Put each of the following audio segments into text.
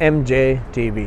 MJTV।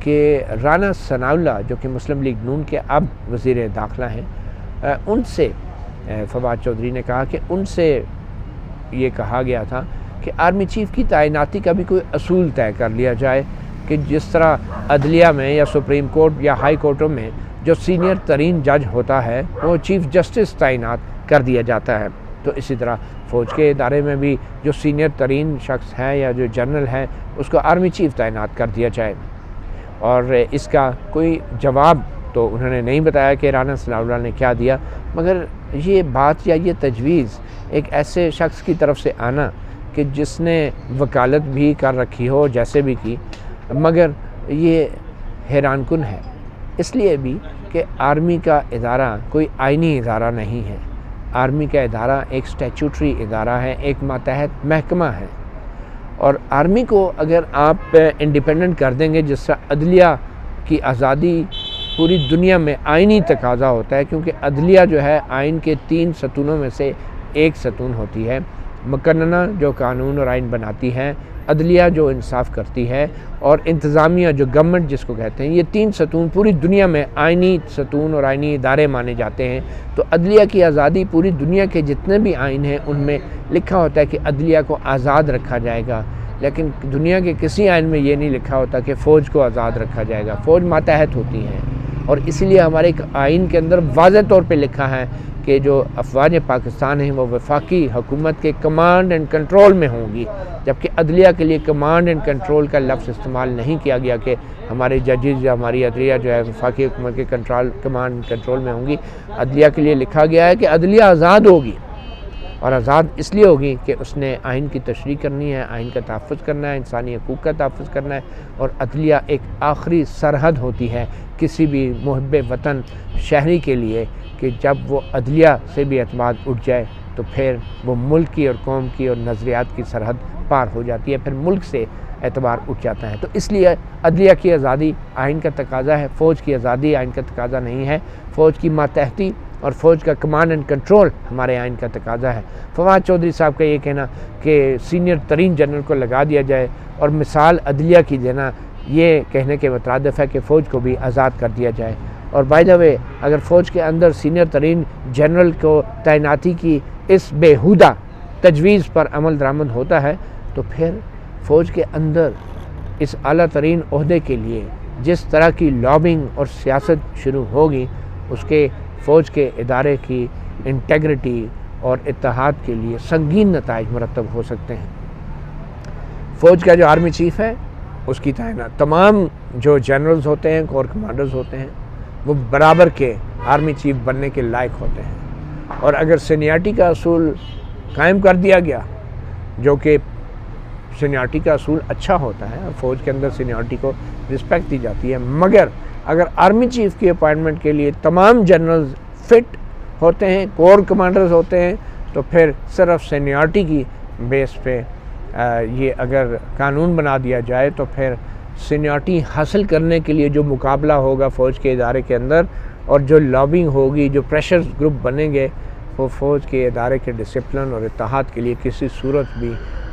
کہ رانا ثناءاللہ جو کہ مسلم لیگ نون کے اب وزیر داخلہ ہیں، ان سے فواد چودھری نے کہا کہ ان سے یہ کہا گیا تھا کہ آرمی چیف کی تعیناتی کا بھی کوئی اصول طے کر لیا جائے کہ جس طرح عدلیہ میں یا سپریم کورٹ یا ہائی کورٹوں میں جو سینئر ترین جج ہوتا ہے وہ چیف جسٹس تعینات کر دیا جاتا ہے، تو اسی طرح فوج کے ادارے میں بھی جو سینئر ترین شخص ہے یا جو جنرل ہے اس کو آرمی چیف تعینات کر دیا جائے۔ اور اس کا کوئی جواب تو انہوں نے نہیں بتایا کہ رانا ثناءاللہ نے کیا دیا، مگر یہ بات یا یہ تجویز ایک ایسے شخص کی طرف سے آنا کہ جس نے وکالت بھی کر رکھی ہو جیسے بھی کی، مگر یہ حیران کن ہے، اس لیے بھی کہ آرمی کا ادارہ کوئی آئینی ادارہ نہیں ہے۔ آرمی کا ادارہ ایک سٹیچوٹری ادارہ ہے، ایک ماتحت محکمہ ہے، اور آرمی کو اگر آپ انڈیپینڈنٹ کر دیں گے، جس طرح عدلیہ کی آزادی پوری دنیا میں آئینی تقاضا ہوتا ہے، کیونکہ عدلیہ جو ہے آئین کے 3 ستونوں میں سے ایک ستون ہوتی ہے، مقننہ جو قانون اور آئین بناتی ہے، عدلیہ جو انصاف کرتی ہے، اور انتظامیہ جو گورنمنٹ جس کو کہتے ہیں، یہ 3 ستون پوری دنیا میں آئینی ستون اور آئینی ادارے مانے جاتے ہیں۔ تو عدلیہ کی آزادی پوری دنیا کے جتنے بھی آئین ہیں ان میں لکھا ہوتا ہے کہ عدلیہ کو آزاد رکھا جائے گا، لیکن دنیا کے کسی آئین میں یہ نہیں لکھا ہوتا کہ فوج کو آزاد رکھا جائے گا۔ فوج ماتحت ہوتی ہے، اور اس لیے ہمارے ایک آئین کے اندر واضح طور پہ لکھا ہے کہ جو افواج پاکستان ہیں وہ وفاقی حکومت کے کمانڈ اینڈ کنٹرول میں ہوں گی، جبکہ عدلیہ کے لیے کمانڈ اینڈ کنٹرول کا لفظ استعمال نہیں کیا گیا کہ ہمارے ججز یا ہماری عدلیہ جو ہے وفاقی حکومت کے کمانڈ کنٹرول میں ہوں گی۔ عدلیہ کے لیے لکھا گیا ہے کہ عدلیہ آزاد ہوگی، اور آزاد اس لیے ہوگی کہ اس نے آئین کی تشریح کرنی ہے، آئین کا تحفظ کرنا ہے، انسانی حقوق کا تحفظ کرنا ہے، اور عدلیہ ایک آخری سرحد ہوتی ہے کسی بھی محب وطن شہری کے لیے کہ جب وہ عدلیہ سے بھی اعتماد اٹھ جائے تو پھر وہ ملک کی اور قوم کی اور نظریات کی سرحد پار ہو جاتی ہے، پھر ملک سے اعتبار اٹھ جاتا ہے۔ تو اس لیے عدلیہ کی آزادی آئین کا تقاضا ہے، فوج کی آزادی آئین کا تقاضا نہیں ہے۔ فوج کی ماتحتی اور فوج کا کمانڈ اینڈ کنٹرول ہمارے آئین کا تقاضا ہے۔ فواد چودھری صاحب کا یہ کہنا کہ سینئر ترین جنرل کو لگا دیا جائے اور مثال عدلیہ کی دینا، یہ کہنے کے مترادف ہے کہ فوج کو بھی آزاد کر دیا جائے۔ اور بائی دا وے، اگر فوج کے اندر سینئر ترین جنرل کو تعیناتی کی اس بےہودہ تجویز پر عمل درآمد ہوتا ہے تو پھر فوج کے اندر اس اعلیٰ ترین عہدے کے لیے جس طرح کی لابنگ اور سیاست شروع ہوگی، اس کے فوج کے ادارے کی انٹیگریٹی اور اتحاد کے لیے سنگین نتائج مرتب ہو سکتے ہیں۔ فوج کا جو آرمی چیف ہے اس کی تعینات تمام جو جنرلز ہوتے ہیں، کور کمانڈرز ہوتے ہیں، وہ برابر کے آرمی چیف بننے کے لائق ہوتے ہیں، اور اگر سینیارٹی کا اصول قائم کر دیا گیا، جو کہ سینیارٹی کا اصول اچھا ہوتا ہے اور فوج کے اندر سینیارٹی کو رسپیکٹ دی جاتی ہے، مگر اگر آرمی چیف کی اپائنٹمنٹ کے لیے تمام جنرلز فٹ ہوتے ہیں، کور کمانڈرز ہوتے ہیں، تو پھر صرف سینیارٹی کی بیس پہ یہ اگر قانون بنا دیا جائے تو پھر سینیارٹی حاصل کرنے کے لیے جو مقابلہ ہوگا فوج کے ادارے کے اندر اور جو لابنگ ہوگی، جو پریشر گروپ بنیں گے، وہ فوج کے ادارے کے ڈسپلن اور اتحاد کے لیے کسی صورت بھی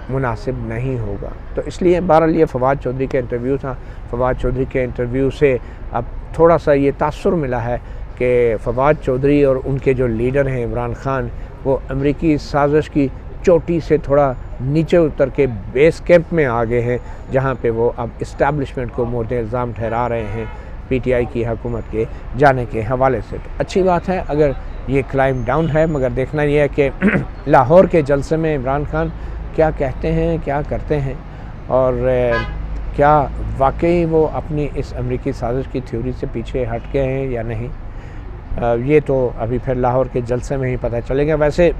مناسب نہیں ہوگا۔ تو اس لیے بہرحال یہ فواد چودھری کا انٹرویو تھا۔ فواد چودھری کے انٹرویو سے اب تھوڑا سا یہ تاثر ملا ہے کہ فواد چودھری اور ان کے جو لیڈر ہیں عمران خان، وہ امریکی سازش کی چوٹی سے تھوڑا نیچے اتر کے بیس کیمپ میں آ گئے ہیں، جہاں پہ وہ اب اسٹیبلشمنٹ کو مورد الزام ٹھہرا رہے ہیں پی ٹی آئی کی حکومت کے جانے کے حوالے سے۔ تو اچھی بات ہے اگر یہ کلائم ڈاؤن ہے، مگر دیکھنا یہ ہے کہ لاہور کے جلسے میں عمران خان کیا کہتے ہیں، کیا کرتے ہیں، اور کیا واقعی وہ اپنی اس امریکی سازش کی تھیوری سے پیچھے ہٹ گئے ہیں یا نہیں، یہ تو ابھی پھر لاہور کے جلسے میں ہی پتہ چلے گا۔ ویسے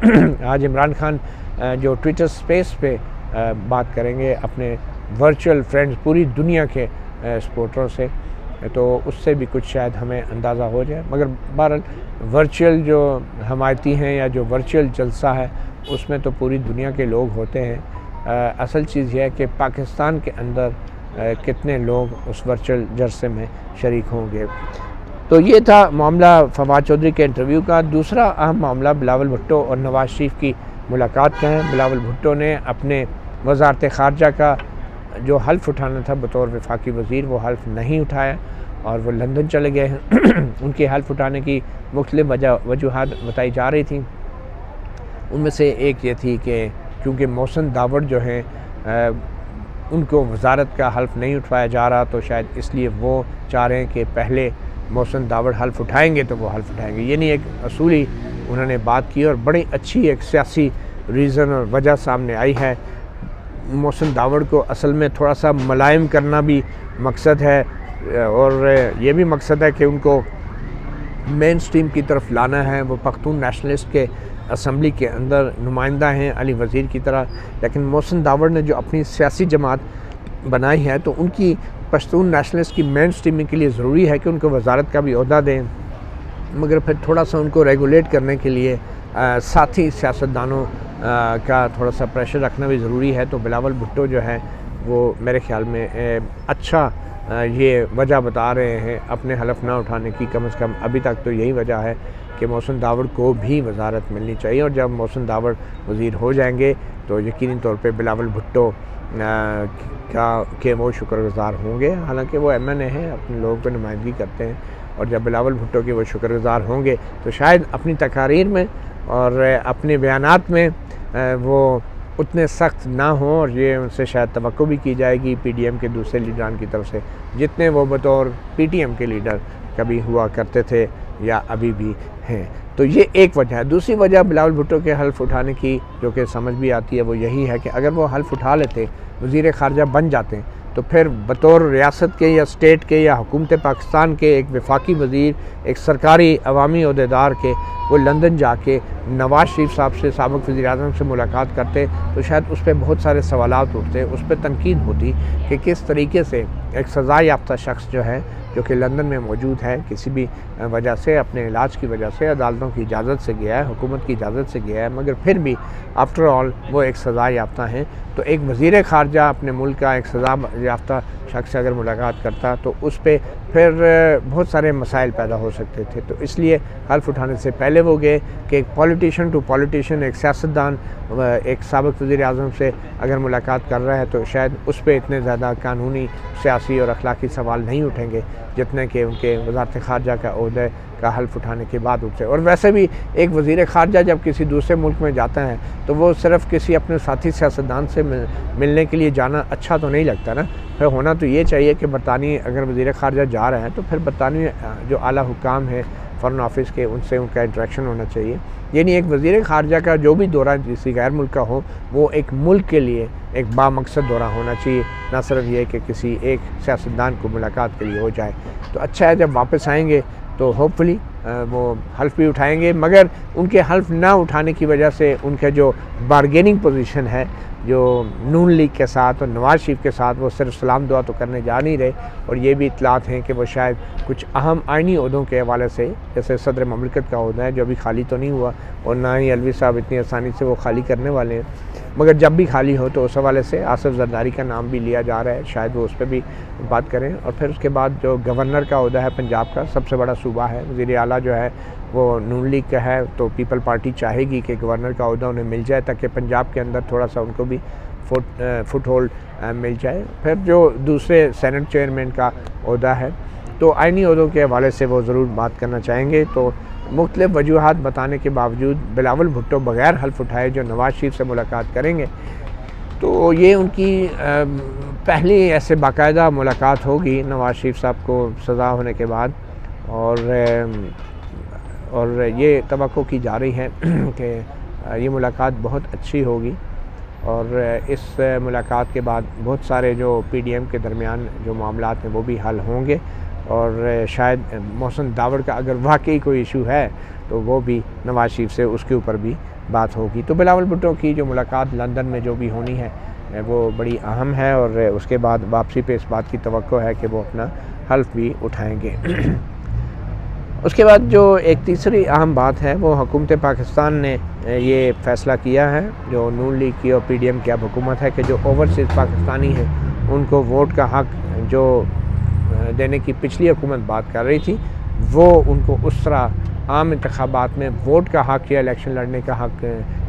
آج عمران خان جو ٹویٹر سپیس پہ بات کریں گے اپنے ورچوئل فرینڈز پوری دنیا کے سپورٹروں سے، تو اس سے بھی کچھ شاید ہمیں اندازہ ہو جائے، مگر بہرحال ورچوئل جو حمایتی ہیں یا جو ورچوئل جلسہ ہے اس میں تو پوری دنیا کے لوگ ہوتے ہیں۔ اصل چیز یہ ہے کہ پاکستان کے اندر کتنے لوگ اس ورچوئل جلسے میں شریک ہوں گے۔ تو یہ تھا معاملہ فواد چودھری کے انٹرویو کا۔ دوسرا اہم معاملہ بلاول بھٹو اور نواز شریف کی ملاقات کا ہے۔ بلاول بھٹو نے اپنے وزارت خارجہ کا جو حلف اٹھانا تھا بطور وفاقی وزیر وہ حلف نہیں اٹھایا اور وہ لندن چلے گئے ہیں۔ ان کے حلف اٹھانے کی مختلف وجوہات بتائی جا رہی تھیں، ان میں سے ایک یہ تھی کہ کیونکہ محسن داوڑ جو ہیں ان کو وزارت کا حلف نہیں اٹھوایا جا رہا، تو شاید اس لیے وہ چاہ رہے ہیں کہ پہلے محسن داوڑ حلف اٹھائیں گے تو وہ حلف اٹھائیں گے۔ یعنی ایک اصولی انہوں نے بات کی اور بڑی اچھی ایک سیاسی ریزن اور وجہ سامنے آئی ہے۔ محسن داوڑ کو اصل میں تھوڑا سا ملائم کرنا بھی مقصد ہے، اور یہ بھی مقصد ہے کہ ان کو مین سٹریم کی طرف لانا ہے۔ وہ پختون نیشنلسٹ کے اسمبلی کے اندر نمائندہ ہیں علی وزیر کی طرح، لیکن محسن داوڑ نے جو اپنی سیاسی جماعت بنائی ہے تو ان کی پختون نیشنلسٹ کی مین سٹریمنگ کے لیے ضروری ہے کہ ان کو وزارت کا بھی عہدہ دیں، مگر پھر تھوڑا سا ان کو ریگولیٹ کرنے کے لیے ساتھی سیاستدانوں کا تھوڑا سا پریشر رکھنا بھی ضروری ہے۔ تو بلاول بھٹو جو ہے وہ میرے خیال میں اچھا یہ وجہ بتا رہے ہیں اپنے حلف نہ اٹھانے کی، کم از کم ابھی تک تو یہی وجہ ہے کہ محسن داوڑ کو بھی وزارت ملنی چاہیے، اور جب محسن داوڑ وزیر ہو جائیں گے تو یقینی طور پہ بلاول بھٹو کہ وہ شکر گزار ہوں گے، حالانکہ وہ ایم این اے ہیں، اپنے لوگوں کو نمائندگی کرتے ہیں، اور جب بلاول بھٹو کے وہ شکر گزار ہوں گے تو شاید اپنی تقاریر میں اور اپنے بیانات میں وہ اتنے سخت نہ ہوں، اور یہ ان سے شاید توقع بھی کی جائے گی پی ڈی ایم کے دوسرے لیڈران کی طرف سے، جتنے وہ بطور پی ٹی ایم کے لیڈر کبھی ہوا کرتے تھے یا ابھی بھی ہیں۔ تو یہ ایک وجہ ہے۔ دوسری وجہ بلاول بھٹو کے حلف اٹھانے کی جو کہ سمجھ بھی آتی ہے وہ یہی ہے کہ اگر وہ حلف اٹھا لیتے، وزیر خارجہ بن جاتے ہیں، تو پھر بطور ریاست کے یا اسٹیٹ کے یا حکومت پاکستان کے ایک وفاقی وزیر، ایک سرکاری عوامی عہدیدار کے وہ لندن جا کے نواز شریف صاحب سے، سابق وزیر اعظم سے ملاقات کرتے تو شاید اس پہ بہت سارے سوالات اٹھتے، اس پہ تنقید ہوتی کہ کس طریقے سے ایک سزا یافتہ شخص جو ہے، جو کہ لندن میں موجود ہے، کسی بھی وجہ سے، اپنے علاج کی وجہ سے عدالتوں کی اجازت سے گیا ہے، حکومت کی اجازت سے گیا ہے، مگر پھر بھی آفٹر آل وہ ایک سزا یافتہ ہیں۔ تو ایک وزیر خارجہ اپنے ملک کا ایک سزا یافتہ شخص سے اگر ملاقات کرتا تو اس پہ پھر بہت سارے مسائل پیدا ہو سکتے تھے۔ تو اس لیے حلف اٹھانے سے پہلے وہ گئے کہ ایک پولیٹیشین ٹو پولیٹیشین، ایک سیاستدان ایک سابق وزیر اعظم سے اگر ملاقات کر رہا ہے تو شاید اس پہ اتنے زیادہ قانونی، سیاسی اور اخلاقی سوال نہیں اٹھیں گے جتنے کہ ان کے وزارت خارجہ کا عہدے کا حلف اٹھانے کے بعد اٹھتے۔ اور ویسے بھی ایک وزیر خارجہ جب کسی دوسرے ملک میں جاتا ہے تو وہ صرف کسی اپنے ساتھی سیاستدان سے ملنے کے لیے جانا اچھا تو نہیں لگتا نا، پھر ہونا تو یہ چاہیے کہ برطانوی اگر وزیر خارجہ جا رہے ہیں تو پھر برطانوی جو اعلیٰ حکام ہیں فارن آفس کے، ان سے ان کا انٹریکشن ہونا چاہیے۔ یعنی ایک وزیر خارجہ کا جو بھی دورہ کسی غیر ملک کا ہو وہ ایک ملک کے لیے ایک بامقصد دورہ ہونا چاہیے، نہ صرف یہ کہ کسی ایک سیاستدان کو ملاقات کے لیے ہو جائے۔ تو اچھا ہے جب واپس آئیں گے تو ہوپ فلی وہ حلف بھی اٹھائیں گے، مگر ان کے حلف نہ اٹھانے کی وجہ سے ان کے جو بارگیننگ پوزیشن ہے جو نون لیگ کے ساتھ اور نواز شریف کے ساتھ، وہ صرف سلام دعا تو کرنے جا نہیں رہے، اور یہ بھی اطلاعات ہیں کہ وہ شاید کچھ اہم آئینی عہدوں کے حوالے سے، جیسے صدر مملکت کا عہدہ ہے جو ابھی خالی تو نہیں ہوا، اور نہ ہی الوی صاحب اتنی آسانی سے وہ خالی کرنے والے ہیں، مگر جب بھی خالی ہو تو اس حوالے سے آصف زرداری کا نام بھی لیا جا رہا ہے، شاید وہ اس پہ بھی بات کریں۔ اور پھر اس کے بعد جو گورنر کا عہدہ ہے پنجاب کا، سب سے بڑا صوبہ ہے، وزیر اعلیٰ جو ہے وہ نون لیگ کا ہے، تو پیپل پارٹی چاہے گی کہ گورنر کا عہدہ انہیں مل جائے تاکہ پنجاب کے اندر تھوڑا سا ان کو بھی فٹ ہولڈ مل جائے۔ پھر جو دوسرے سینٹ چیئرمین کا عہدہ ہے تو آئینی عہدوں کے حوالے سے وہ ضرور بات کرنا چاہیں گے۔ تو مختلف وجوہات بتانے کے باوجود بلاول بھٹو بغیر حلف اٹھائے جو نواز شریف سے ملاقات کریں گے، تو یہ ان کی پہلی ایسے باقاعدہ ملاقات ہوگی نواز شریف صاحب کو سزا ہونے کے بعد، اور یہ توقع کی جا رہی ہے کہ یہ ملاقات بہت اچھی ہوگی، اور اس ملاقات کے بعد بہت سارے جو پی ڈی ایم کے درمیان جو معاملات ہیں وہ بھی حل ہوں گے، اور شاید محسن داوڑ کا اگر واقعی کوئی ایشو ہے تو وہ بھی نواز شریف سے اس کے اوپر بھی بات ہوگی۔ تو بلاول بھٹو کی جو ملاقات لندن میں جو بھی ہونی ہے وہ بڑی اہم ہے، اور اس کے بعد واپسی پہ اس بات کی توقع ہے کہ وہ اپنا حلف بھی اٹھائیں گے۔ اس کے بعد جو ایک تیسری اہم بات ہے وہ حکومت پاکستان نے یہ فیصلہ کیا ہے، جو نون لیگ کی اور پی ڈی ایم کی اب حکومت ہے، کہ جو اوورسیز پاکستانی ہیں ان کو ووٹ کا حق جو دینے کی پچھلی حکومت بات کر رہی تھی، وہ ان کو اس طرح عام انتخابات میں ووٹ کا حق یا الیکشن لڑنے کا حق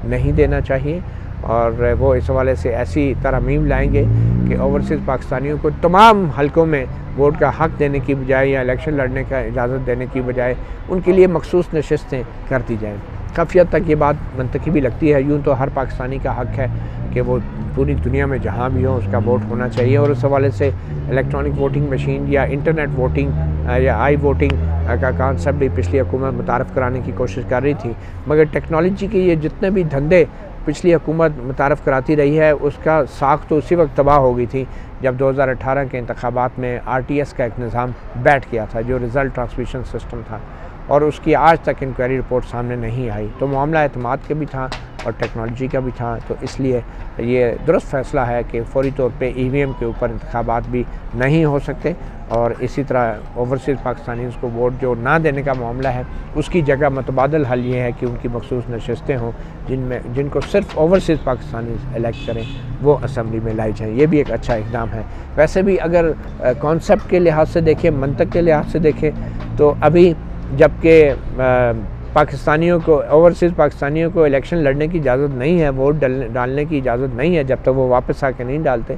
نہیں دینا چاہیے، اور وہ اس حوالے سے ایسی ترامیم لائیں گے کہ اوورسیز پاکستانیوں کو تمام حلقوں میں ووٹ کا حق دینے کی بجائے یا الیکشن لڑنے کا اجازت دینے کی بجائے ان کے لیے مخصوص نشستیں کر دی جائیں۔ کافی حد تک یہ بات منطقی بھی لگتی ہے، یوں تو ہر پاکستانی کا حق ہے کہ وہ پوری دنیا میں جہاں بھی ہو اس کا ووٹ ہونا چاہیے، اور اس حوالے سے الیکٹرانک ووٹنگ مشین یا انٹرنیٹ ووٹنگ یا آئی ووٹنگ کا کانسیپٹ بھی پچھلی حکومت متعارف کرانے کی کوشش کر رہی تھی، مگر ٹیکنالوجی کے یہ جتنے بھی دھندے پچھلی حکومت متعارف کراتی رہی ہے اس کا ساخت تو اسی وقت تباہ ہو گئی تھی جب 2018 کے انتخابات میں RTS کا ایک نظام بیٹھ گیا تھا جو رزلٹ ٹرانسمیشن سسٹم تھا، اور اس کی آج تک انکوائری رپورٹ سامنے نہیں آئی۔ تو معاملہ اعتماد کا بھی تھا اور ٹیکنالوجی کا بھی تھا، تو اس لیے یہ درست فیصلہ ہے کہ فوری طور پہ EVM کے اوپر انتخابات بھی نہیں ہو سکتے، اور اسی طرح اوورسیز پاکستانیز کو ووٹ جو نہ دینے کا معاملہ ہے اس کی جگہ متبادل حل یہ ہے کہ ان کی مخصوص نشستیں ہوں جن کو صرف اوورسیز پاکستانیز الیکٹ کریں، وہ اسمبلی میں لائی جائیں۔ یہ بھی ایک اچھا اقدام ہے۔ ویسے بھی اگر کانسیپٹ کے لحاظ سے دیکھیں، منطق کے لحاظ سے دیکھیں، تو ابھی جبکہ پاکستانیوں کو اوورسیز پاکستانیوں کو الیکشن لڑنے کی اجازت نہیں ہے، ووٹ ڈالنے کی اجازت نہیں ہے جب تک وہ واپس آ کے نہیں ڈالتے،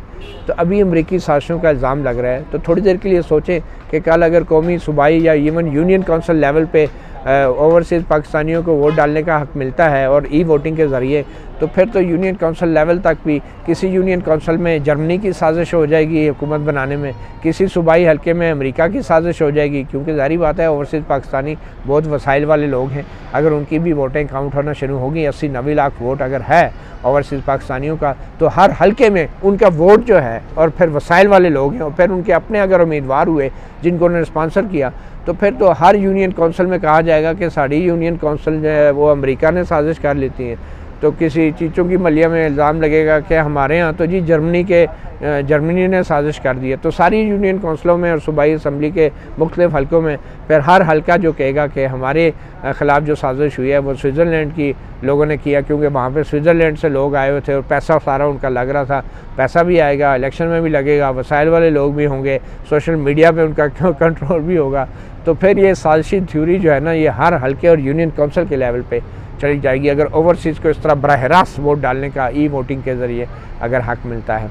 تو ابھی امریکی سازشوں کا الزام لگ رہا ہے۔ تو تھوڑی دیر کے لیے سوچیں کہ کل اگر قومی، صوبائی یا ایون یونین کونسل لیول پہ اوورسیز پاکستانیوں کو ووٹ ڈالنے کا حق ملتا ہے اور ای ووٹنگ کے ذریعے، تو پھر تو یونین کونسل لیول تک بھی کسی یونین کونسل میں جرمنی کی سازش ہو جائے گی حکومت بنانے میں، کسی صوبائی حلقے میں امریکہ کی سازش ہو جائے گی، کیونکہ ظاہری بات ہے اوورسیز پاکستانی بہت وسائل والے لوگ ہیں، اگر ان کی بھی ووٹیں کاؤنٹ ہونا شروع ہوگی، 80-90 لاکھ ووٹ اگر ہے اوورسیز پاکستانیوں کا، تو ہر حلقے میں ان کا ووٹ جو ہے، اور پھر وسائل والے لوگ ہیں، اور پھر ان کے اپنے اگر امیدوار ہوئے جن کو انہوں نے اسپانسر کیا، تو پھر تو ہر یونین کونسل میں کہا جائے گا کہ ساری یونین کونسل جو ہے وہ امریکہ نے سازش کر لیتی ہیں، تو کسی چیچوں کی ملیہ میں الزام لگے گا کہ ہمارے ہاں تو جی جرمنی نے سازش کر دی ہے، تو ساری یونین کونسلوں میں اور صوبائی اسمبلی کے مختلف حلقوں میں پھر ہر حلقہ جو کہے گا کہ ہمارے خلاف جو سازش ہوئی ہے وہ سوئٹزرلینڈ کی لوگوں نے کیا، کیونکہ وہاں پہ سوئٹزرلینڈ سے لوگ آئے ہوئے تھے اور پیسہ سارا ان کا لگ رہا تھا، پیسہ بھی آئے گا، الیکشن میں بھی لگے گا، وسائل والے لوگ بھی ہوں گے، سوشل میڈیا پہ ان کا کنٹرول بھی ہوگا، تو پھر یہ سازشی تھیوری جو ہے نا یہ ہر حلقے اور یونین کونسل کے لیول پہ چلی جائے گی اگر اوورسیز کو اس طرح براہ راست ووٹ ڈالنے کا ای ووٹنگ کے ذریعے اگر حق ملتا ہے۔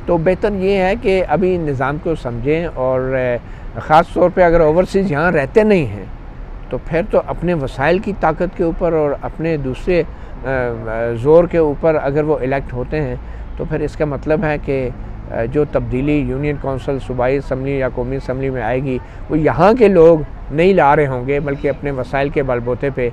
تو بہتر یہ ہے کہ ابھی نظام کو سمجھیں، اور خاص طور پہ اگر اوورسیز یہاں رہتے نہیں ہیں تو پھر تو اپنے وسائل کی طاقت کے اوپر اور اپنے دوسرے زور کے اوپر اگر وہ الیکٹ ہوتے ہیں، تو پھر اس کا مطلب ہے کہ جو تبدیلی یونین کونسل، صوبائی اسمبلی یا قومی اسمبلی میں آئے گی وہ یہاں کے لوگ نہیں لا رہے ہوں گے، بلکہ اپنے وسائل کے بل بوتے پہ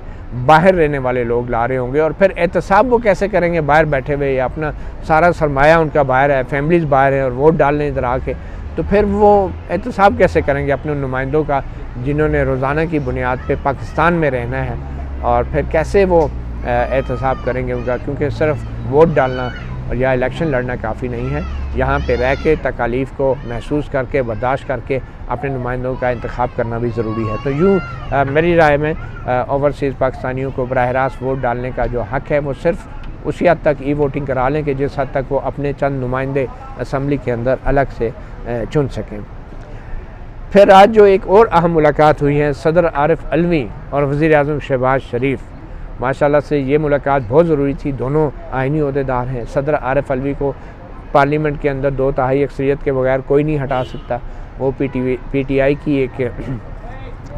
باہر رہنے والے لوگ لا رہے ہوں گے، اور پھر احتساب وہ کیسے کریں گے باہر بیٹھے ہوئے، یا اپنا سارا سرمایہ ان کا باہر ہے، فیملیز باہر ہیں اور ووٹ ڈالنے ادھر آ کے، تو پھر وہ احتساب کیسے کریں گے اپنے نمائندوں کا جنہوں نے روزانہ کی بنیاد پہ پاکستان میں رہنا ہے، اور پھر کیسے وہ احتساب کریں گے ان کا، کیونکہ صرف ووٹ ڈالنا اور یا الیکشن لڑنا کافی نہیں ہے، یہاں پہ رہ کے تکالیف کو محسوس کر کے برداشت کر کے اپنے نمائندوں کا انتخاب کرنا بھی ضروری ہے۔ تو یوں میری رائے میں اوورسیز پاکستانیوں کو براہ راست ووٹ ڈالنے کا جو حق ہے وہ صرف اسی حد تک ای ووٹنگ کرا لیں کہ جس حد تک وہ اپنے چند نمائندے اسمبلی کے اندر الگ سے چن سکیں۔ پھر آج جو ایک اور اہم ملاقات ہوئی ہے صدر عارف علوی اور وزیر اعظم شہباز شریف، ماشاءاللہ سے یہ ملاقات بہت ضروری تھی، دونوں آئینی عہدیدار ہیں۔ صدر عارف علوی کو پارلیمنٹ کے اندر 2/3 اکثریت کے بغیر کوئی نہیں ہٹا سکتا، وہ پی ٹی آئی کی ایک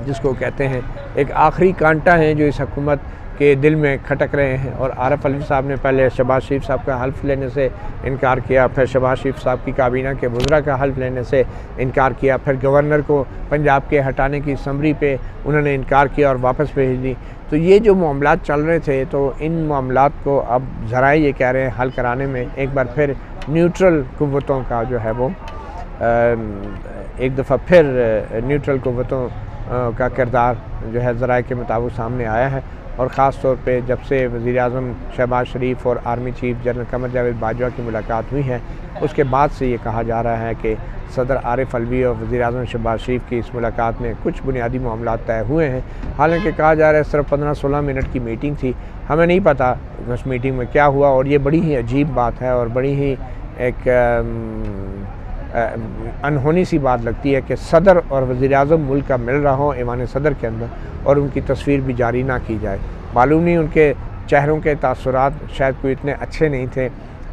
جس کو کہتے ہیں ایک آخری کانٹا ہیں جو اس حکومت کے دل میں کھٹک رہے ہیں، اور عارف علوی صاحب نے پہلے شہباز شریف صاحب کا حلف لینے سے انکار کیا، پھر شہباز شریف صاحب کی کابینہ کے وزراء کا حلف لینے سے انکار کیا، پھر گورنر کو پنجاب کے ہٹانے کی سمری پہ انہوں نے انکار کیا اور واپس بھیج دی۔ تو یہ جو معاملات چل رہے تھے، تو ان معاملات کو اب ذرائع یہ کہہ رہے ہیں حل کرانے میں ایک بار پھر نیوٹرل قوتوں کا جو ہے وہ ایک دفعہ پھر نیوٹرل قوتوں کا کردار جو ہے ذرائع کے مطابق سامنے آیا ہے، اور خاص طور پہ جب سے وزیر اعظم شہباز شریف اور army chief general Qamar Javed Bajwa کی ملاقات ہوئی ہے اس کے بعد سے یہ کہا جا رہا ہے کہ صدر عارف علوی اور وزیر اعظم شہباز شریف کی اس ملاقات میں کچھ بنیادی معاملات طے ہوئے ہیں، حالانکہ کہا جا رہا ہے صرف 15-16 منٹ کی میٹنگ تھی، ہمیں نہیں پتہ اس میٹنگ میں کیا ہوا، اور یہ بڑی ہی عجیب بات ہے اور بڑی ہی ایک انہونی سی بات لگتی ہے کہ صدر اور وزیر اعظم ملک کا مل رہا ہو ایوان صدر کے اندر اور ان کی تصویر بھی جاری نہ کی جائے، معلوم نہیں ان کے چہروں کے تاثرات شاید کوئی اتنے اچھے نہیں تھے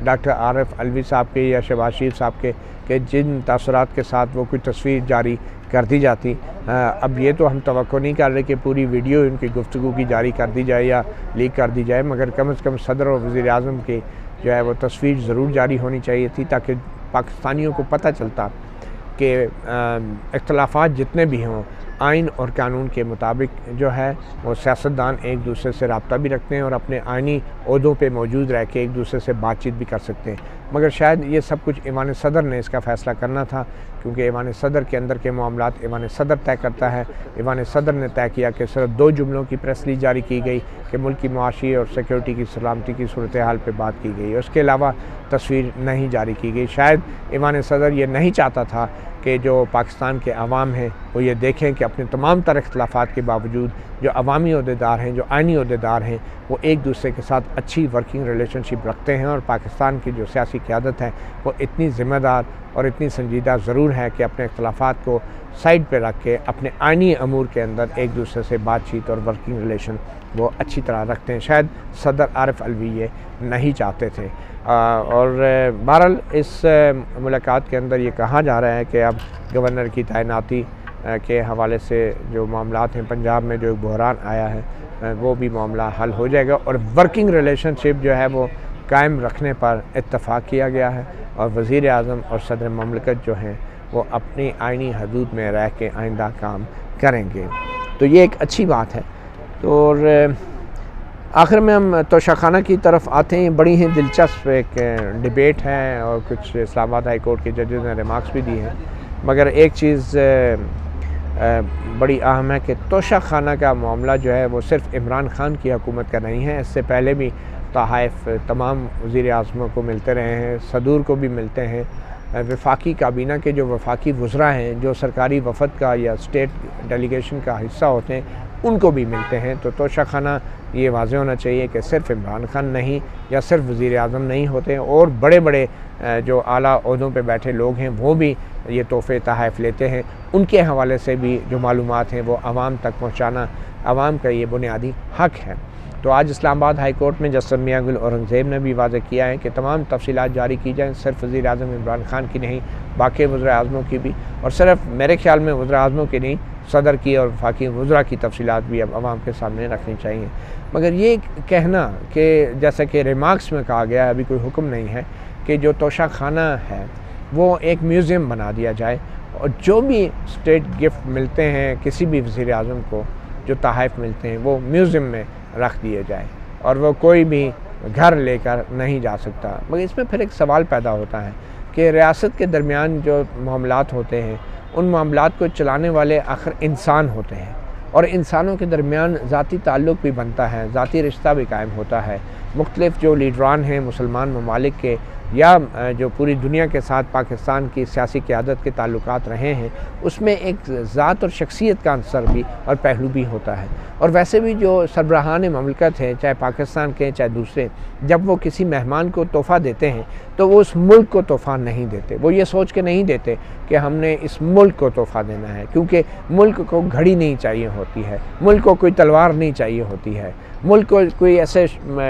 ڈاکٹر عارف علوی صاحب کے یا شہباز شریف صاحب کے، کہ جن تاثرات کے ساتھ وہ کوئی تصویر جاری کر دی جاتی۔ اب یہ تو ہم توقع نہیں کر رہے کہ پوری ویڈیو ان کی گفتگو کی جاری کر دی جائے یا لیک کر دی جائے، مگر کم از کم صدر اور وزیر اعظم کی جو ہے وہ تصویر ضرور جاری ہونی چاہیے تھی، تاکہ پاکستانیوں کو پتہ چلتا کہ اختلافات جتنے بھی ہوں آئین اور قانون کے مطابق جو ہے وہ سیاستدان ایک دوسرے سے رابطہ بھی رکھتے ہیں اور اپنے آئینی عہدوں پہ موجود رہ کے ایک دوسرے سے بات چیت بھی کر سکتے ہیں۔ مگر شاید یہ سب کچھ ایوان صدر نے اس کا فیصلہ کرنا تھا، کیونکہ ایوان صدر کے اندر کے معاملات ایوان صدر طے کرتا ہے۔ ایوان صدر نے طے کیا کہ صرف 2 جملوں کی پریس ریلیز جاری کی گئی کہ ملک کی معاشی اور سیکیورٹی کی سلامتی کی صورتحال پہ بات کی گئی، اس کے علاوہ تصویر نہیں جاری کی گئی۔ شاید ایوان صدر یہ نہیں چاہتا تھا کہ جو پاکستان کے عوام ہیں وہ یہ دیکھیں کہ اپنے تمام تر اختلافات کے باوجود جو عوامی عہدیدار ہیں، جو آئینی عہدیدار ہیں، وہ ایک دوسرے کے ساتھ اچھی ورکنگ ریلیشن شپ رکھتے ہیں، اور پاکستان کی جو سیاسی قیادت ہے وہ اتنی ذمہ دار اور اتنی سنجیدہ ضرور ہے کہ اپنے اختلافات کو سائڈ پہ رکھ کے اپنے آئینی امور کے اندر ایک دوسرے سے بات چیت اور ورکنگ ریلیشن وہ اچھی طرح رکھتے ہیں۔ شاید صدر عارف علوی یہ نہیں چاہتے تھے، اور بہرحال اس ملاقات کے اندر یہ کہا جا رہا ہے کہ اب گورنر کی تعیناتی کے حوالے سے جو معاملات ہیں پنجاب میں جو ایک بحران آیا ہے وہ بھی معاملہ حل ہو جائے گا، اور ورکنگ ریلیشن شپ جو ہے وہ قائم رکھنے پر اتفاق کیا گیا ہے، اور وزیر اعظم اور صدر مملکت جو ہیں وہ اپنی آئینی حدود میں رہ کے آئندہ کام کریں گے۔ تو یہ ایک اچھی بات ہے۔ اور آخر میں ہم توشہ خانہ کی طرف آتے ہیں۔ بڑی ہی دلچسپ ایک ڈیبیٹ ہے، اور کچھ اسلام آباد ہائی کورٹ کے ججز نے ریمارکس بھی دی ہیں، مگر ایک چیز بڑی اہم ہے کہ توشہ خانہ کا معاملہ جو ہے وہ صرف عمران خان کی حکومت کا نہیں ہے۔ اس سے پہلے بھی تحائف تمام وزیر اعظموں کو ملتے رہے ہیں، صدور کو بھی ملتے ہیں، وفاقی کابینہ کے جو وفاقی وزراء ہیں جو سرکاری وفد کا یا اسٹیٹ ڈیلیگیشن کا حصہ ہوتے ہیں ان کو بھی ملتے ہیں۔ تو توشہ خانہ یہ واضح ہونا چاہیے کہ صرف عمران خان نہیں یا صرف وزیر اعظم نہیں ہوتے، اور بڑے بڑے جو اعلیٰ عہدوں پہ بیٹھے لوگ ہیں وہ بھی یہ تحفے تحائف لیتے ہیں۔ ان کے حوالے سے بھی جو معلومات ہیں وہ عوام تک پہنچانا عوام کا یہ بنیادی حق ہے۔ تو آج اسلام آباد ہائی کورٹ میں جسٹس میاں گل اورنگزیب نے بھی واضح کیا ہے کہ تمام تفصیلات جاری کی جائیں، صرف وزیر اعظم عمران خان کی نہیں، باقی وزراء اعظموں کی بھی، اور صرف میرے خیال میں وزراء اعظموں کی نہیں، صدر کی اور وفاقی وزراء کی تفصیلات بھی اب عوام کے سامنے رکھنی چاہیے۔ مگر یہ کہنا کہ جیسا کہ ریمارکس میں کہا گیا ہے، ابھی کوئی حکم نہیں ہے کہ جو توشہ خانہ ہے وہ ایک میوزیم بنا دیا جائے، اور جو بھی اسٹیٹ گفٹ ملتے ہیں کسی بھی وزیر اعظم کو، جو تحائف ملتے ہیں وہ میوزیم میں رکھ دیے جائے، اور وہ کوئی بھی گھر لے کر نہیں جا سکتا۔ مگر اس میں پھر ایک سوال پیدا ہوتا ہے کہ ریاست کے درمیان جو معاملات ہوتے ہیں ان معاملات کو چلانے والے آخر انسان ہوتے ہیں، اور انسانوں کے درمیان ذاتی تعلق بھی بنتا ہے، ذاتی رشتہ بھی قائم ہوتا ہے۔ مختلف جو لیڈران ہیں مسلمان ممالک کے یا جو پوری دنیا کے ساتھ پاکستان کی سیاسی قیادت کے تعلقات رہے ہیں، اس میں ایک ذات اور شخصیت کا عنصر بھی اور پہلو بھی ہوتا ہے۔ اور ویسے بھی جو سربراہان مملکت ہیں، چاہے پاکستان کے چاہے دوسرے، جب وہ کسی مہمان کو تحفہ دیتے ہیں تو وہ اس ملک کو تحفہ نہیں دیتے، وہ یہ سوچ کے نہیں دیتے کہ ہم نے اس ملک کو تحفہ دینا ہے، کیونکہ ملک کو گھڑی نہیں چاہیے ہوتی ہے، ملک کو کوئی تلوار نہیں چاہیے ہوتی ہے، ملک کو کوئی ایسے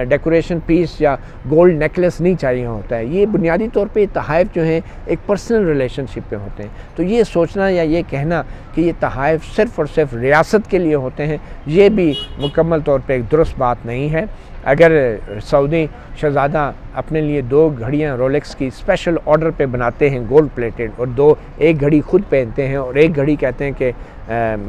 ڈیکوریشن پیس یا گولڈ نیکلس نہیں چاہیے ہوتا ہے۔ یہ بنیادی طور پہ تحائف جو ہیں ایک پرسنل ریلیشن شپ پہ ہوتے ہیں۔ تو یہ سوچنا یا یہ کہنا کہ یہ تحائف صرف اور صرف ریاست کے لیے ہوتے ہیں، یہ بھی مکمل طور پہ ایک درست بات نہیں ہے۔ اگر سعودی شہزادہ اپنے لیے 2 گھڑیاں رولیکس کی اسپیشل آرڈر پہ بناتے ہیں گولڈ پلیٹڈ، اور ایک گھڑی خود پہنتے ہیں اور ایک گھڑی کہتے ہیں کہ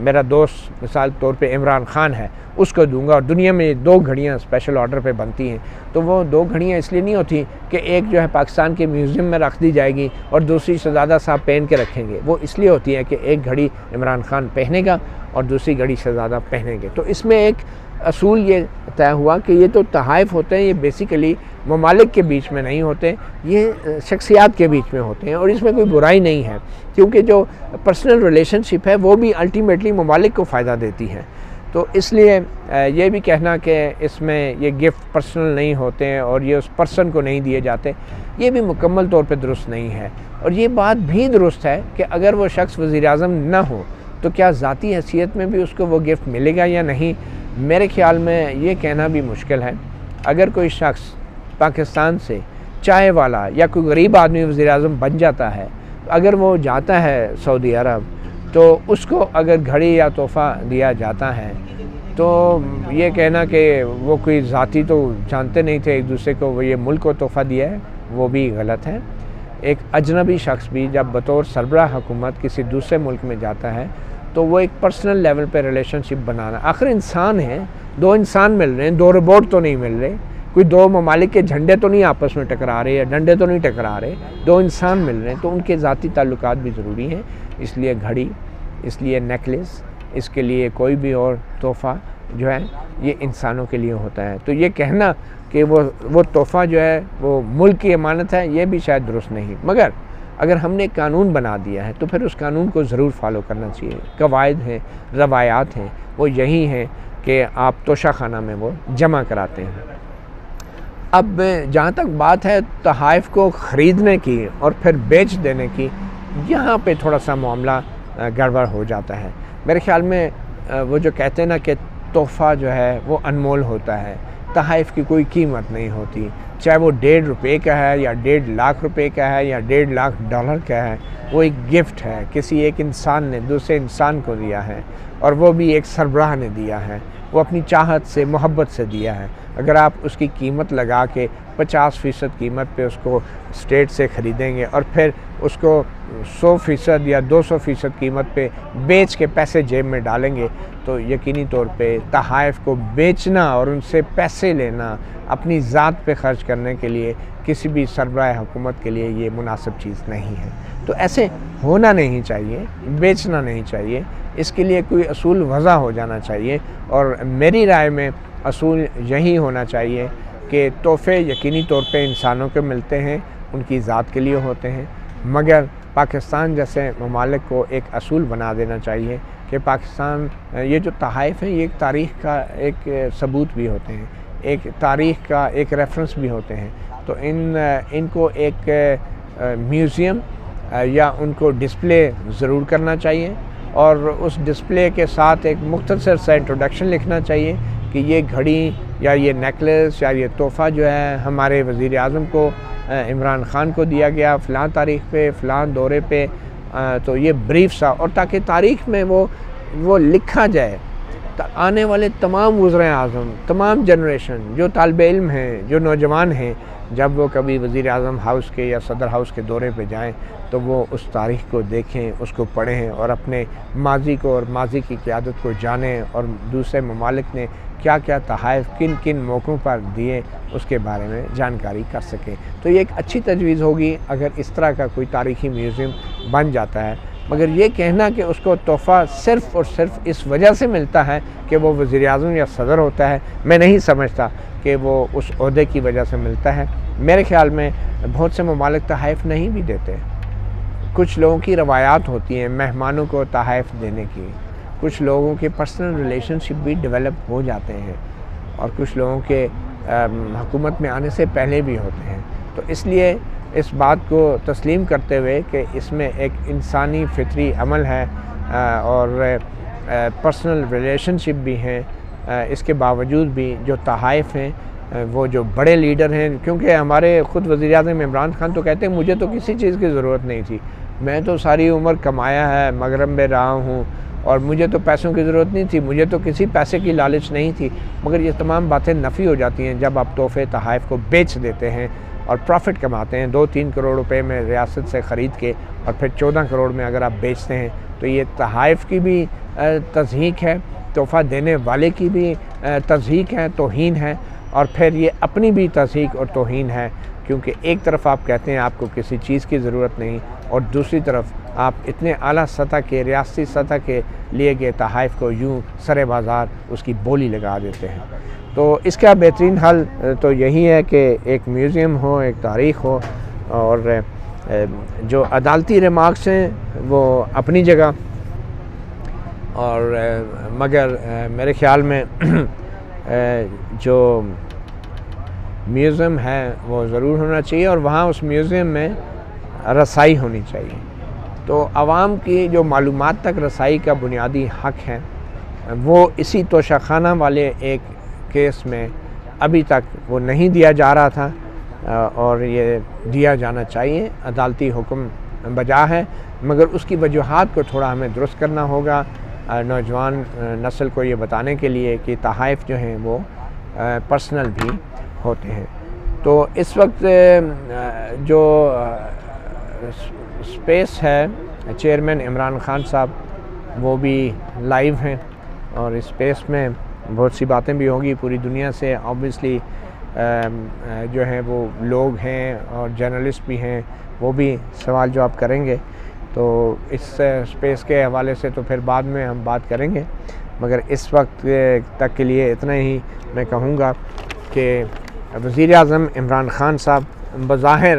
میرا دوست مثال طور پہ عمران خان ہے اس کو دوں گا، اور دنیا میں 2 گھڑیاں اسپیشل آرڈر پہ بنتی ہیں، تو وہ 2 گھڑیاں اس لیے نہیں ہوتی کہ ایک جو ہے پاکستان کے میوزیم میں رکھ دی جائے گی اور دوسری شہزادہ صاحب پہن کے رکھیں گے، وہ اس لیے ہوتی ہے کہ ایک گھڑی عمران خان پہنے گا اور دوسری گھڑی شہزادہ پہنیں گے۔ تو اس میں ایک اصول یہ طے ہوا کہ یہ تو تحائف ہوتے ہیں، یہ بیسیکلی ممالک کے بیچ میں نہیں ہوتے، یہ شخصیات کے بیچ میں ہوتے ہیں، اور اس میں کوئی برائی نہیں ہے، کیونکہ جو پرسنل ریلیشن شپ ہے وہ بھی الٹیمیٹلی ممالک کو فائدہ دیتی ہے۔ تو اس لیے یہ بھی کہنا کہ اس میں یہ گفٹ پرسنل نہیں ہوتے ہیں اور یہ اس پرسن کو نہیں دیے جاتے، یہ بھی مکمل طور پہ درست نہیں ہے۔ اور یہ بات بھی درست ہے کہ اگر وہ شخص وزیر اعظم نہ ہو تو کیا ذاتی حیثیت میں بھی اس کو وہ گفٹ ملے گا یا نہیں؟ میرے خیال میں یہ کہنا بھی مشکل ہے، اگر کوئی شخص پاکستان سے چائے والا یا کوئی غریب آدمی وزیر اعظم بن جاتا ہے، اگر وہ جاتا ہے سعودی عرب تو اس کو اگر گھڑی یا تحفہ دیا جاتا ہے تو یہ کہنا کہ وہ کوئی ذاتی تو جانتے نہیں تھے ایک دوسرے کو، وہ یہ ملک کو تحفہ دیا ہے، وہ بھی غلط ہے۔ ایک اجنبی شخص بھی جب بطور سربراہ حکومت کسی دوسرے ملک میں جاتا ہے تو وہ ایک پرسنل لیول پہ ریلیشن شپ بنانا، آخر انسان ہیں، دو انسان مل رہے ہیں، دو روبوٹ تو نہیں مل رہے، کوئی دو ممالک کے جھنڈے تو نہیں آپس میں ٹکرا رہے یا ڈنڈے تو نہیں ٹکرا رہے، دو انسان مل رہے ہیں، تو ان کے ذاتی تعلقات بھی ضروری ہیں۔ اس لیے گھڑی، اس لیے نیکلیس، اس کے لیے کوئی بھی اور تحفہ جو ہے یہ انسانوں کے لیے ہوتا ہے۔ تو یہ کہنا کہ وہ تحفہ جو ہے وہ ملک کی امانت ہے، یہ بھی شاید درست نہیں، مگر اگر ہم نے قانون بنا دیا ہے تو پھر اس قانون کو ضرور فالو کرنا چاہیے۔ قواعد ہیں، روایات ہیں، وہ یہی ہیں کہ آپ توشہ خانہ میں وہ جمع کراتے ہیں۔ اب جہاں تک بات ہے تحائف کو خریدنے کی اور پھر بیچ دینے کی، یہاں پہ تھوڑا سا معاملہ گڑبڑ ہو جاتا ہے۔ میرے خیال میں وہ جو کہتے ہیں نا کہ تحفہ جو ہے وہ انمول ہوتا ہے، تحائف کی کوئی قیمت نہیں ہوتی، چاہے وہ $1.5 کا ہے یا $1.5 کا ہے یا $1.5 کا ہے، وہ ایک گفٹ ہے، کسی ایک انسان نے دوسرے انسان کو دیا ہے، اور وہ بھی ایک سربراہ نے دیا ہے، وہ اپنی چاہت سے محبت سے دیا ہے۔ اگر آپ اس کی قیمت لگا کے 50% قیمت پہ اس کو اسٹیٹ سے خریدیں گے اور پھر اس کو 100% یا 200% قیمت پہ بیچ کے پیسے جیب میں ڈالیں گے تو یقینی طور پہ تحائف کو بیچنا اور ان سے پیسے لینا اپنی ذات پہ خرچ کرنے کے لیے کسی بھی سربراہ حکومت کے لیے یہ مناسب چیز نہیں ہے۔ تو ایسے ہونا نہیں چاہیے، بیچنا نہیں چاہیے، اس کے لیے کوئی اصول وضع ہو جانا چاہیے، اور میری رائے میں اصول یہی ہونا چاہیے کہ تحفے یقینی طور پہ انسانوں کے ملتے ہیں، ان کی ذات کے لیے ہوتے ہیں، مگر پاکستان جیسے ممالک کو ایک اصول بنا دینا چاہیے کہ پاکستان یہ جو تحائف ہیں یہ ایک تاریخ کا ایک ثبوت بھی ہوتے ہیں، ایک تاریخ کا ایک ریفرنس بھی ہوتے ہیں، تو ان کو ایک میوزیم یا ان کو ڈسپلے ضرور کرنا چاہیے، اور اس ڈسپلے کے ساتھ ایک مختصر سا انٹروڈکشن لکھنا چاہیے کہ یہ گھڑی یا یہ نیکلیس یا یہ تحفہ جو ہے ہمارے وزیر اعظم کو عمران خان کو دیا گیا فلاں تاریخ پہ فلاں دورے پہ، تو یہ بریف سا، اور تاکہ تاریخ میں وہ لکھا جائے، آنے والے تمام وزرائے اعظم، تمام جنریشن جو طالب علم ہیں، جو نوجوان ہیں، جب وہ کبھی وزیر اعظم ہاؤس کے یا صدر ہاؤس کے دورے پہ جائیں تو وہ اس تاریخ کو دیکھیں، اس کو پڑھیں، اور اپنے ماضی کو اور ماضی کی قیادت کو جانیں، اور دوسرے ممالک نے کیا کیا تحائف کن کن موقعوں پر دیے اس کے بارے میں جانکاری کر سکیں۔ تو یہ ایک اچھی تجویز ہوگی اگر اس طرح کا کوئی تاریخی میوزیم بن جاتا ہے، مگر یہ کہنا کہ اس کو تحفہ صرف اور صرف اس وجہ سے ملتا ہے کہ وہ وزیر اعظم یا صدر ہوتا ہے، میں نہیں سمجھتا کہ وہ اس عہدے کی وجہ سے ملتا ہے۔ میرے خیال میں بہت سے ممالک تحائف نہیں بھی دیتے، کچھ لوگوں کی روایات ہوتی ہیں مہمانوں کو تحائف دینے کی، کچھ لوگوں کے پرسنل ریلیشن شپ بھی ڈیولپ ہو جاتے ہیں، اور کچھ لوگوں کے حکومت میں آنے سے پہلے بھی ہوتے ہیں۔ تو اس لیے اس بات کو تسلیم کرتے ہوئے کہ اس میں ایک انسانی فطری عمل ہے اور پرسنل ریلیشن شپ بھی ہیں، اس کے باوجود بھی جو تحائف ہیں وہ جو بڑے لیڈر ہیں، کیونکہ ہمارے خود وزیر اعظم عمران خان تو کہتے ہیں مجھے تو کسی چیز کی ضرورت نہیں تھی، میں تو ساری عمر کمایا ہے، مغرب میں رہا ہوں، اور مجھے تو پیسوں کی ضرورت نہیں تھی، مجھے تو کسی پیسے کی لالچ نہیں تھی۔ مگر یہ تمام باتیں نفی ہو جاتی ہیں جب آپ تحفے تحائف کو بیچ دیتے ہیں اور پروفٹ کماتے ہیں، 2-3 کروڑ روپے میں ریاست سے خرید کے، اور پھر 14 کروڑ میں اگر آپ بیچتے ہیں، تو یہ تحائف کی بھی تضحیک ہے، تحفہ دینے والے کی بھی تضحیک ہے، توہین ہے، اور پھر یہ اپنی بھی تضحیک اور توہین ہے، کیونکہ ایک طرف آپ کہتے ہیں آپ کو کسی چیز کی ضرورت نہیں، اور دوسری طرف آپ اتنے اعلیٰ سطح کے ریاستی سطح کے لیے گئے تحائف کو یوں سرے بازار اس کی بولی لگا دیتے ہیں۔ تو اس کا بہترین حل تو یہی ہے کہ ایک میوزیم ہو، ایک تاریخ ہو، اور جو عدالتی ریمارکس ہیں وہ اپنی جگہ، اور مگر میرے خیال میں جو میوزیم ہے وہ ضرور ہونا چاہیے، اور وہاں اس میوزیم میں رسائی ہونی چاہیے۔ تو عوام کی جو معلومات تک رسائی کا بنیادی حق ہے وہ اسی توشہ خانہ والے ایک کیس میں ابھی تک وہ نہیں دیا جا رہا تھا اور یہ دیا جانا چاہیے، عدالتی حکم بجا ہے، مگر اس کی وجوہات کو تھوڑا ہمیں درست کرنا ہوگا نوجوان نسل کو یہ بتانے کے لیے کہ تحائف جو ہیں وہ پرسنل بھی ہوتے ہیں۔ تو اس وقت جو اسپیس ہے چیئرمین عمران خان صاحب وہ بھی لائیو ہیں اور اسپیس میں بہت سی باتیں بھی ہوں گی پوری دنیا سے، آبویسلی جو ہیں وہ لوگ ہیں اور جرنلسٹ بھی ہیں، وہ بھی سوال جواب کریں گے۔ تو اس اسپیس کے حوالے سے تو پھر بعد میں ہم بات کریں گے، مگر اس وقت تک کے لیے اتنا ہی میں کہوں گا کہ وزیر اعظم عمران خان صاحب بظاہر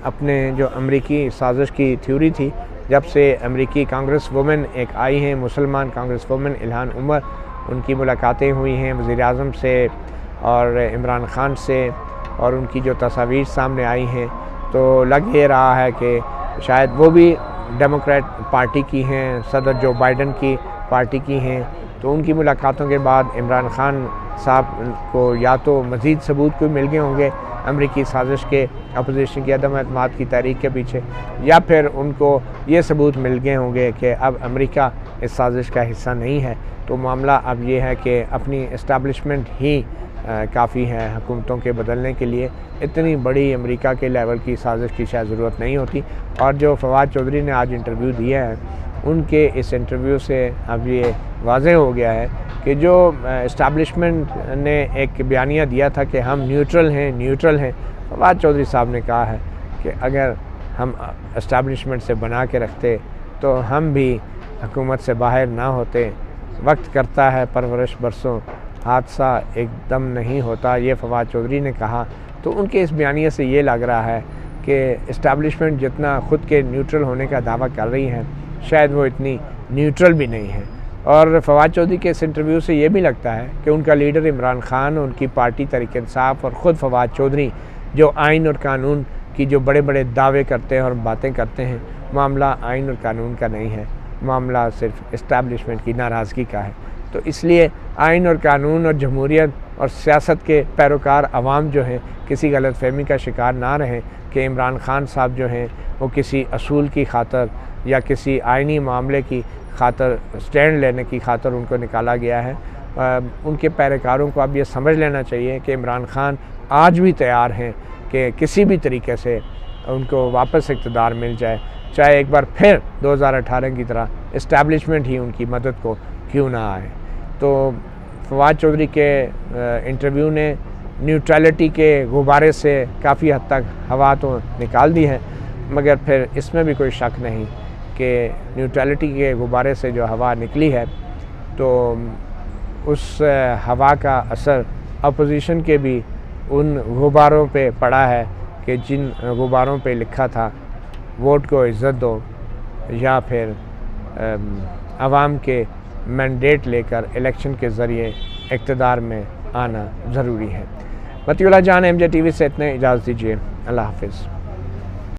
اپنے جو امریکی سازش کی تھیوری تھی، جب سے امریکی کانگریس وومن ایک آئی ہیں، مسلمان کانگریس وومن الہان عمر، ان کی ملاقاتیں ہوئی ہیں وزیر اعظم سے اور عمران خان سے، اور ان کی جو تصاویر سامنے آئی ہیں، تو لگ یہ رہا ہے کہ شاید وہ بھی ڈیموکریٹ پارٹی کی ہیں، صدر جو بائیڈن کی پارٹی کی ہیں۔ تو ان کی ملاقاتوں کے بعد عمران خان صاحب کو یا تو مزید ثبوت کوئی مل گئے ہوں گے امریکی سازش کے، اپوزیشن کی عدم اعتماد کی تحریک کے پیچھے، یا پھر ان کو یہ ثبوت مل گئے ہوں گے کہ اب امریکہ اس سازش کا حصہ نہیں ہے۔ تو معاملہ اب یہ ہے کہ اپنی اسٹیبلشمنٹ ہی کافی ہے حکومتوں کے بدلنے کے لیے، اتنی بڑی امریکہ کے لیول کی سازش کی شاید ضرورت نہیں ہوتی۔ اور جو فواد چودھری نے آج انٹرویو دیا ہے، ان کے اس انٹرویو سے اب یہ واضح ہو گیا ہے کہ جو اسٹیبلشمنٹ نے ایک بیانیہ دیا تھا کہ ہم نیوٹرل ہیں، فواد چودھری صاحب نے کہا ہے کہ اگر ہم اسٹیبلشمنٹ سے بنا کے رکھتے تو ہم بھی حکومت سے باہر نہ ہوتے۔ وقت کرتا ہے پرورش برسوں، حادثہ ایک دم نہیں ہوتا، یہ فواد چودھری نے کہا۔ تو ان کے اس بیانیے سے یہ لگ رہا ہے کہ اسٹیبلشمنٹ جتنا خود کے نیوٹرل ہونے کا دعویٰ کر رہی ہے، شاید وہ اتنی نیوٹرل بھی نہیں ہے۔ اور فواد چودھری کے اس انٹرویو سے یہ بھی لگتا ہے کہ ان کا لیڈر عمران خان، ان کی پارٹی تحریک انصاف اور خود فواد چودھری جو آئین اور قانون کی جو بڑے بڑے دعوے کرتے ہیں اور باتیں کرتے ہیں، معاملہ آئین اور قانون کا نہیں ہے، معاملہ صرف اسٹیبلشمنٹ کی ناراضگی کا ہے۔ تو اس لیے آئین اور قانون اور جمہوریت اور سیاست کے پیروکار عوام جو ہیں کسی غلط فہمی کا شکار نہ رہیں کہ عمران خان صاحب جو ہیں وہ کسی اصول کی خاطر یا کسی آئینی معاملے کی خاطر سٹینڈ لینے کی خاطر ان کو نکالا گیا ہے۔ ان کے پیروکاروں کو اب یہ سمجھ لینا چاہیے کہ عمران خان آج بھی تیار ہیں کہ کسی بھی طریقے سے ان کو واپس اقتدار مل جائے، چاہے ایک بار پھر 2018 کی طرح اسٹیبلشمنٹ ہی ان کی مدد کو کیوں نہ آئے۔ تو فواد چودھری کے انٹرویو نے نیوٹرلٹی کے غبارے سے کافی حد تک ہوا تو نکال دی ہے، مگر پھر اس میں بھی کوئی شک نہیں کہ نیوٹرلٹی کے غبارے سے جو ہوا نکلی ہے تو اس ہوا کا اثر اپوزیشن کے بھی ان غباروں پہ پڑا ہے کہ جن غباروں پہ لکھا تھا ووٹ کو عزت دو، یا پھر عوام کے مینڈیٹ لے کر الیکشن کے ذریعے اقتدار میں آنا ضروری ہے۔ مطیع اللہ جان، MJ TV سے اتنے اجازت دیجیے، اللہ حافظ۔